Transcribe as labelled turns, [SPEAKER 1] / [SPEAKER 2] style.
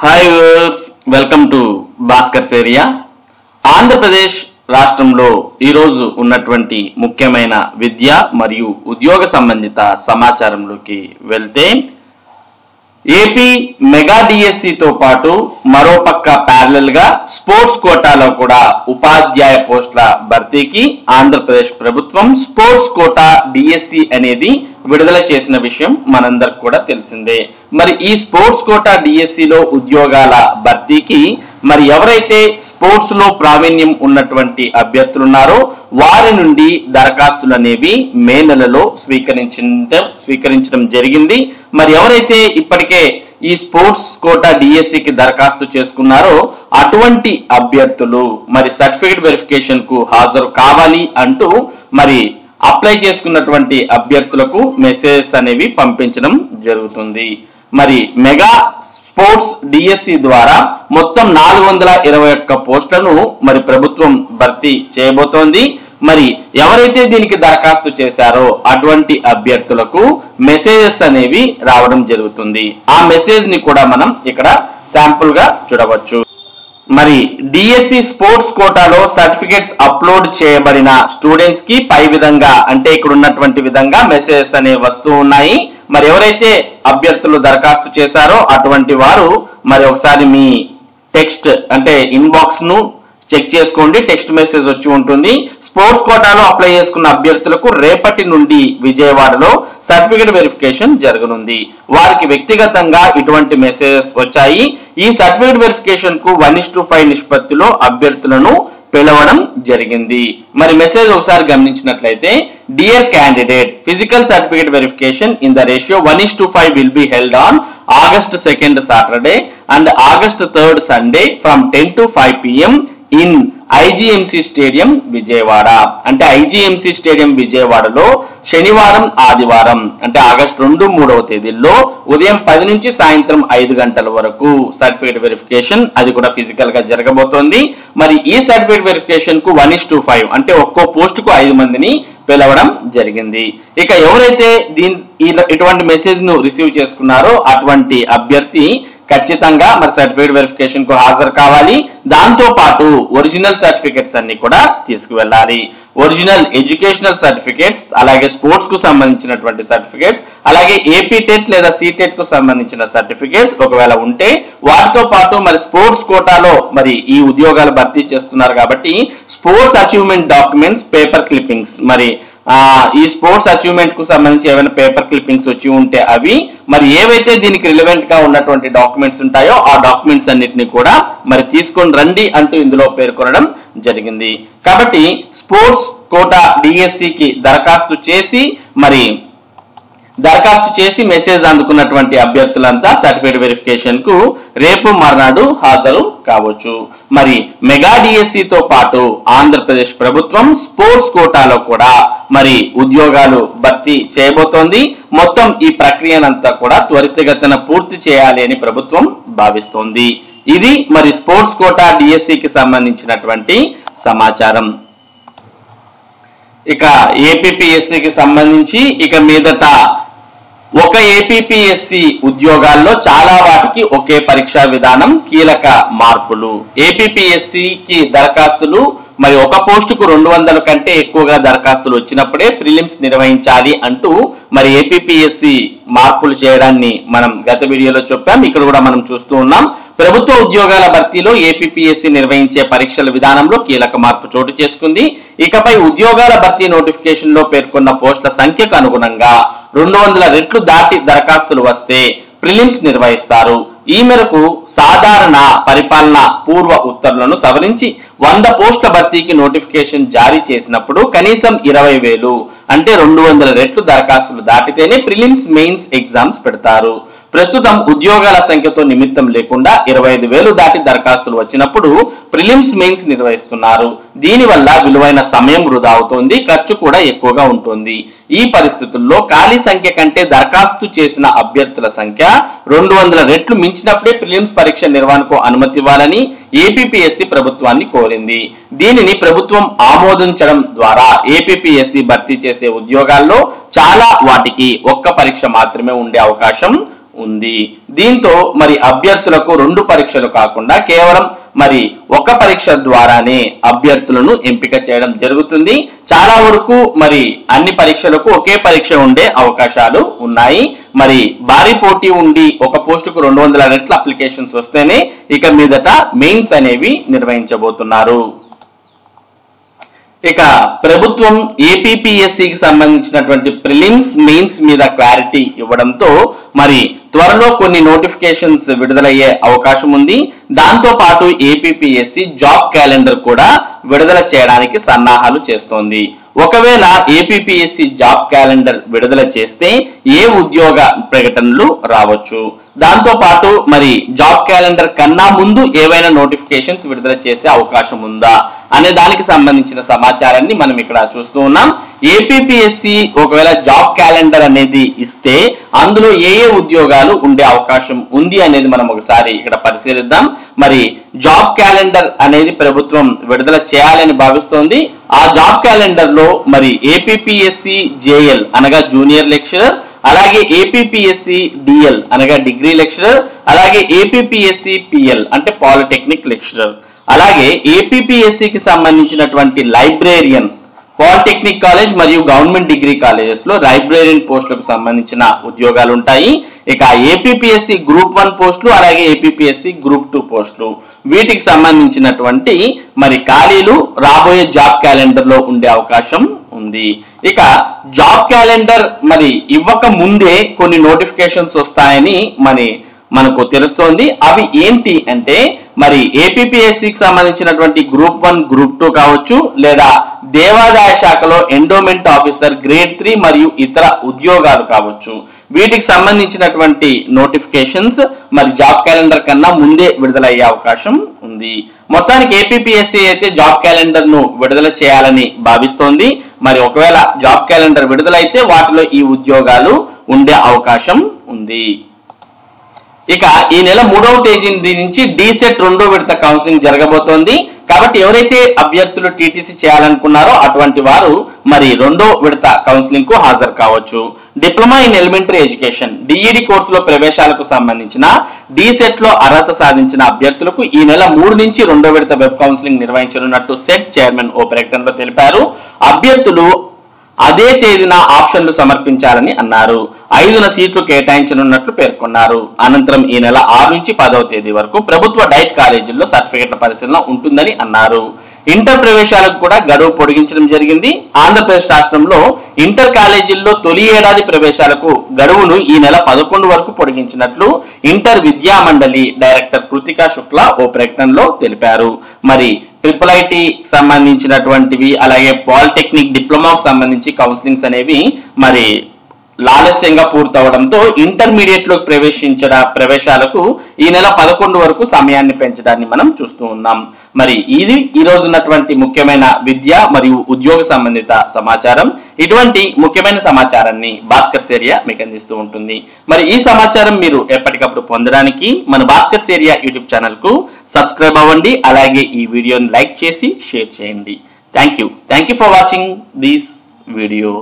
[SPEAKER 1] Hi viewers, welcome to Bhaskar's area. Andhra Pradesh రాష్ట్రంలో ఈరోజు ఉన్నటువంటి ముఖ్యమైన విద్య మరియు ఉద్యోగ సంబంధిత సమాచారంలోకి వెళ్తే ఏపీ మెగా డిఎస్సితో పాటు మరోపక్క ప్యారలల్ గా స్పోర్ట్స్ కోటాలో కూడా ఉపాధ్యాయ పోస్టుల భర్తీకి ఆంధ్రప్రదేశ్ ప్రభుత్వం స్పోర్ట్స్ కోటా డిఎస్సి అనేది విడుదల చేసిన విషయం మనందరికి కూడా తెలిసిందే. మరి ఈ స్పోర్ట్స్ కోటా డిఎస్సిలో ఉద్యోగాల భర్తీకి మరి ఎవరైతే స్పోర్ట్స్ లో ప్రావీణ్యం ఉన్నటువంటి అభ్యర్థులు ఉన్నారో వారి నుండి దరఖాస్తులు అనేవి మే నెలలో స్వీకరించడం జరిగింది. మరి ఎవరైతే ఇప్పటికే ఈ స్పోర్ట్స్ కోటా డిఎస్సికి దరఖాస్తు చేసుకున్నారో అటువంటి అభ్యర్థులు మరి సర్టిఫికేట్ వెరిఫికేషన్ కు హాజరు కావాలి అంటూ మరి అప్లై చేసుకున్నటువంటి అభ్యర్థులకు మెసేజెస్ అనేవి పంపించడం జరుగుతుంది. మరి మెగా స్పోర్ట్స్ డిఎస్సి ద్వారా మొత్తం 421 పోస్టులను మరి ప్రభుత్వం భర్తీ చేయబోతోంది. మరి ఎవరైతే దీనికి దరఖాస్తు చేశారో అటువంటి అభ్యర్థులకు మెసేజెస్ అనేవి రావడం జరుగుతుంది. ఆ మెసేజ్ ని కూడా మనం ఇక్కడ శాంపుల్ గా చూడవచ్చు. మరి డిఎస్సి స్పోర్ట్స్ కోటాలో సర్టిఫికేట్స్ అప్లోడ్ చేయబడిన స్టూడెంట్స్ కి పై విధంగా అంటే ఇక్కడ ఉన్నటువంటి విధంగా మెసేజెస్ అనేవి వస్తూ ఉన్నాయి. మరి ఎవరైతే అభ్యర్థులు దరఖాస్తు చేశారో అటువంటి వారు మరి ఒకసారి మీ టెక్స్ట్ అంటే ఇన్బాక్స్ ను చెక్ చేసుకోండి. టెక్స్ట్ మెసేజ్ వచ్చి ఉంటుంది. స్పోర్ట్స్ కోటాలో అప్లై చేసుకున్న అభ్యర్థులకు రేపటి నుండి విజయవాడలో సర్టిఫికేట్ వెరిఫికేషన్ జరగనుంది. వారికి వ్యక్తిగతంగా ఇటువంటి మెసేజెస్ వచ్చాయి. ఈ సర్టిఫికేట్ వెరిఫికేషన్ కు 1:5 నిష్పత్తిలో అభ్యర్థులను పిలవడం జరిగింది. మరి మెసేజ్ ఒకసారి గమనించినట్లయితే, dear candidate, physical certificate verification in the ratio 1:5 will be held on August 2nd Saturday and August 3rd Sunday from 10 to 5 p.m. In IGMC stadium Vijayawada. అంటే ఐజీఎంసీ స్టేడియం విజయవాడలో శనివారం ఆదివారం అంటే ఆగస్టు 2, 3వ తేదీల్లో ఉదయం 10 నుంచి సాయంత్రం 5 గంటల వరకు సర్టిఫికేట్ వెరిఫికేషన్ అది కూడా ఫిజికల్ గా జరగబోతోంది. మరి ఈ సర్టిఫికేట్ వెరిఫికేషన్ కు 1:5 అంటే ఒక్కో పోస్ట్ కు 5 మందిని పిలవడం జరిగింది. ఇక ఎవరైతే ఇటువంటి మెసేజ్ ను రిసీవ్ చేసుకున్నారో అటువంటి అభ్యర్థి ఖచ్చితంగా మరి సర్టిఫికేట్ వెరిఫికేషన్ కు హాజరు కావాలి. దాంతో పాటు ఒరిజినల్ సర్టిఫికేట్స్ అన్ని కూడా తీసుకువెళ్ళాలి. ఒరిజినల్ ఎడ్యుకేషనల్ సర్టిఫికేట్స్, అలాగే స్పోర్ట్స్ కు సంబంధించినటువంటి సర్టిఫికేట్స్, అలాగే ఏపీ టెట్ లేదా సిటెట్ కు సంబంధించిన సర్టిఫికేట్స్ ఒకవేళ ఉంటే వాటితో పాటు మరి స్పోర్ట్స్ కోటాలో మరి ఈ ఉద్యోగాలు భర్తీ చేస్తున్నారు కాబట్టి sports achievement documents, paper clippings మరి ఈ స్పోర్ట్స్ అచీవ్మెంట్ కు సంబంధించి ఏమైనా పేపర్ క్లిప్పింగ్స్ వచ్చి ఉంటే అవి మరి ఏవైతే దీనికి రిలవెంట్ గా ఉన్నటువంటి డాక్యుమెంట్స్ ఉంటాయో ఆ డాక్యుమెంట్స్ అన్నిటిని కూడా మరి తీసుకొని రండి అంటూ ఇందులో పేర్కొనడం జరిగింది. కాబట్టి స్పోర్ట్స్ కోటా డిఎస్సికి దరఖాస్తు చేసి మెసేజ్ అందుకున్నటువంటి అభ్యర్థులంతా సర్టిఫికేట్ వెరిఫికేషన్ కు రేపు మర్నాడు హాజరు కావచ్చు. మరి మెగా డిఎస్సితో పాటు ఆంధ్రప్రదేశ్ ప్రభుత్వం స్పోర్ట్స్ కోటాలో కూడా మరి ఉద్యోగాలు భర్తీ చేయబోతోంది. మొత్తం ఈ ప్రక్రియనంతా కూడా త్వరితగతిన పూర్తి చేయాలి అని ప్రభుత్వం భావిస్తోంది. ఇది మరి స్పోర్ట్స్ కోటా డిఎస్సికి సంబంధించినటువంటి సమాచారం. ఇక ఏపీపీఎస్సికి సంబంధించి ఇక మీదట ఒక ఏపీపీఎస్సి ఉద్యోగాల్లో చాలా వాటికి ఒకే పరీక్షా విధానం, కీలక మార్పులు. ఏపీపీఎస్సికి దరఖాస్తులు మరి ఒక పోస్టుకు 200 కంటే ఎక్కువగా దరఖాస్తులు వచ్చినప్పుడే ప్రిలిమ్స్ నిర్వహించాలి అంటూ మరి ఏపీపీఎస్సి మార్పులు చేయడాన్ని మనం గత వీడియోలో చెప్పాం. ఇక్కడ కూడా మనం చూస్తూ ఉన్నాం. ప్రభుత్వ ఉద్యోగాల భర్తీలో ఏపీపీఎస్సి నిర్వహించే పరీక్షల విధానంలో కీలక మార్పు చోటు చేసుకుంది. ఇకపై ఉద్యోగాల భర్తీ నోటిఫికేషన్ లో పేర్కొన్న పోస్టుల సంఖ్యకు అనుగుణంగా 200 రెట్లు దాటి దరఖాస్తులు వస్తే ప్రిలిమ్స్ నిర్వహిస్తారు. ఈ మేరకు సాధారణ పరిపాలన పూర్వ ఉత్తర్వులను సవరించి 100 పోస్టుల భర్తీకి నోటిఫికేషన్ జారీ చేసినప్పుడు కనీసం 20,000 అంటే 200 రెట్లు దరఖాస్తులు దాటితేనే ప్రిలిమ్స్, మెయిన్స్ ఎగ్జామ్స్ పెడతారు. ప్రస్తుతం ఉద్యోగాల సంఖ్యతో నిమిత్తం లేకుండా 25,000 దాటి దరఖాస్తులు వచ్చినప్పుడు ప్రిలిమ్స్, మెయిన్స్ నిర్వహిస్తున్నారు. దీనివల్ల విలువైన సమయం వృధా అవుతోంది, ఖర్చు కూడా ఎక్కువగా ఉంటుంది. ఈ పరిస్థితుల్లో ఖాళీ సంఖ్య కంటే దరఖాస్తు చేసిన అభ్యర్థుల సంఖ్య 200 రెట్లు మించినప్పుడే ప్రిలిమ్స్ పరీక్ష నిర్వహణకు అనుమతి ఇవ్వాలని ఏపీపీఎస్సి ప్రభుత్వాన్ని కోరింది. దీనిని ప్రభుత్వం ఆమోదించడం ద్వారా ఏపీపీఎస్సి భర్తీ చేసే ఉద్యోగాల్లో చాలా వాటికి ఒక్క పరీక్ష మాత్రమే ఉండే అవకాశం ఉంది. దీంతో మరి అభ్యర్థులకు 2 పరీక్షలు కాకుండా కేవలం మరి ఒక పరీక్ష ద్వారానే అభ్యర్థులను ఎంపిక చేయడం జరుగుతుంది. చాలా వరకు మరి అన్ని పరీక్షలకు ఒకే పరీక్ష ఉండే అవకాశాలు ఉన్నాయి. మరి భారీ పోటీ ఉండి ఒక పోస్టుకు 200 రెట్ల అప్లికేషన్స్ వస్తేనే ఇక మీదట మెయిన్స్ అనేవి నిర్వహించబోతున్నారు. ఇక ప్రభుత్వం ఏపీపీఎస్సికి సంబంధించినటువంటి ప్రిలిమ్స్ మెయిన్స్ మీద క్లారిటీ ఇవ్వడంతో మరి త్వరలో కొన్ని నోటిఫికేషన్స్ విడుదలయ్యే అవకాశం ఉంది. దాంతో పాటు ఏపీపీఎస్సి జాబ్ క్యాలెండర్ కూడా విడుదల చేయడానికి సన్నాహాలు చేస్తోంది. ఒకవేళ ఏపీపీఎస్సి జాబ్ క్యాలెండర్ విడుదల చేస్తే ఏ ఉద్యోగ ప్రకటనలు రావచ్చు, దాంతో పాటు మరి జాబ్ క్యాలెండర్ కన్నా ముందు ఏవైనా నోటిఫికేషన్స్ విడుదల చేసే అవకాశం ఉందా అనే దానికి సంబంధించిన సమాచారాన్ని మనం ఇక్కడ చూస్తూ ఉన్నాం. ఏపీపీఎస్సి ఒకవేళ జాబ్ క్యాలెండర్ అనేది ఇస్తే అందులో ఏ ఉద్యోగాలు ఉండే అవకాశం ఉంది అనేది మనం ఒకసారి ఇక్కడ పరిశీలిద్దాం. మరి జాబ్ క్యాలెండర్ అనేది ప్రభుత్వం విడుదల చేయాలని భావిస్తోంది. ఆ జాబ్ క్యాలెండర్ లో మరి ఏపీపీఎస్సి జేఎల్ అనగా జూనియర్ లెక్చరర్, అలాగే ఏపీపీఎస్సి డిఎల్ అనగా డిగ్రీ లెక్చరర్, అలాగే ఏపీపీఎస్సి పిఎల్ అంటే పాలిటెక్నిక్ లెక్చరర్, అలాగే ఏపీపీఎస్సికి సంబంధించినటువంటి లైబ్రేరియన్ పాలిటెక్నిక్ కాలేజ్ మరియు గవర్నమెంట్ డిగ్రీ కాలేజెస్ లో లైబ్రేరియన్ పోస్టులకు సంబంధించిన ఉద్యోగాలు ఉంటాయి. ఇక ఏపీపీఎస్సి గ్రూప్ 1 పోస్టులు, అలాగే ఏపీపీఎస్సి గ్రూప్ 2 పోస్టులు, వీటికి సంబంధించినటువంటి మరి ఖాళీలు రాబోయే జాబ్ క్యాలెండర్ లో ఉండే అవకాశం ఉంది. ఇక జాబ్ క్యాలెండర్ మరి ఇవ్వక ముందే కొన్ని నోటిఫికేషన్స్ వస్తాయని మనకు తెలుస్తోంది. అవి ఏంటి అంటే మరి ఏపీపీఎస్సికి సంబంధించినటువంటి గ్రూప్ 1 గ్రూప్ 2 కావచ్చు, లేదా దేవాదాయ శాఖలో ఎండోమెంట్ ఆఫీసర్ గ్రేడ్ 3 మరియు ఇతర ఉద్యోగాలు కావచ్చు. వీటికి సంబంధించినటువంటి నోటిఫికేషన్స్ మరి జాబ్ క్యాలెండర్ కన్నా ముందే విడుదలయ్యే అవకాశం ఉంది. మొత్తానికి ఏపీపీఎస్సి అయితే జాబ్ క్యాలెండర్ ను విడుదల చేయాలని భావిస్తోంది. మరి ఒకవేళ జాబ్ క్యాలెండర్ విడుదలైతే వాటిలో ఈ ఉద్యోగాలు ఉండే అవకాశం ఉంది. ఇక ఈ నెల 3వ తేదీ నుంచి డీసెట్ 2వ విడత కౌన్సిలింగ్ జరగబోతోంది. కాబట్టి ఎవరైతే అభ్యర్థులు టీటీసీ చేయాలనుకున్నారో అటువంటి వారు మరి 2వ విడత కౌన్సిలింగ్ కు హాజరు కావచ్చు. Diploma in elementary education DEd కోర్సులో ప్రవేశాలకు సంబంధించిన డీసెట్ లో అర్హత సాధించిన అభ్యర్థులకు ఈ నెల 3 నుంచి 2వ విడత వెబ్ కౌన్సిలింగ్ నిర్వహించనున్నట్టు సెట్ చైర్మన్ ఓ ప్రకటనలో తెలిపారు. అభ్యర్థులు అదే తేదీన ఆప్షన్లు సమర్పించాలని అన్నారు. 5 సీట్లు కేటాయించనున్నట్లు పేర్కొన్నారు. అనంతరం ఈ నెల 6 నుంచి 10వ తేదీ వరకు ప్రభుత్వ డైట్ కాలేజీల్లో సర్టిఫికెట్ల పరిశీలన ఉంటుందని అన్నారు. ఇంటర్ ప్రవేశాలకు కూడా గడువు పొడిగించడం జరిగింది. ఆంధ్రప్రదేశ్ రాష్ట్రంలో ఇంటర్ కాలేజీల్లో తొలి ఏడాది ప్రవేశాలకు గడువును ఈ నెల 11 వరకు పొడిగించినట్లు ఇంటర్ విద్యా మండలి డైరెక్టర్ కృతికా శుక్లా ఓ ప్రకటనలో తెలిపారు. మరి IIIT సంబంధించినటువంటివి, అలాగే పాలిటెక్నిక్ డిప్లొమాకు సంబంధించి కౌన్సిలింగ్స్ అనేవి మరి లాలస్యంగా పూర్తవడంతో ఇంటర్మీడియట్ లో ప్రవేశాలకు ఈ నెల 11 వరకు సమయాన్ని పెంచడాన్ని మనం చూస్తూ ఉన్నాం. మరి ఇది ఈ రోజు ఉన్నటువంటి ముఖ్యమైన విద్య మరియు ఉద్యోగ సంబంధిత సమాచారం. ఇటువంటి ముఖ్యమైన సమాచారాన్ని భాస్కర్స్ ఏరియా మీకు అందిస్తూ ఉంటుంది. మరి ఈ సమాచారం మీరు ఎప్పటికప్పుడు పొందడానికి మన భాస్కర్స్ ఏరియా యూట్యూబ్ ఛానల్ కు సబ్స్క్రైబ్ అవ్వండి. అలాగే ఈ వీడియోని లైక్ చేసి షేర్ చేయండి. Thank you for watching this video.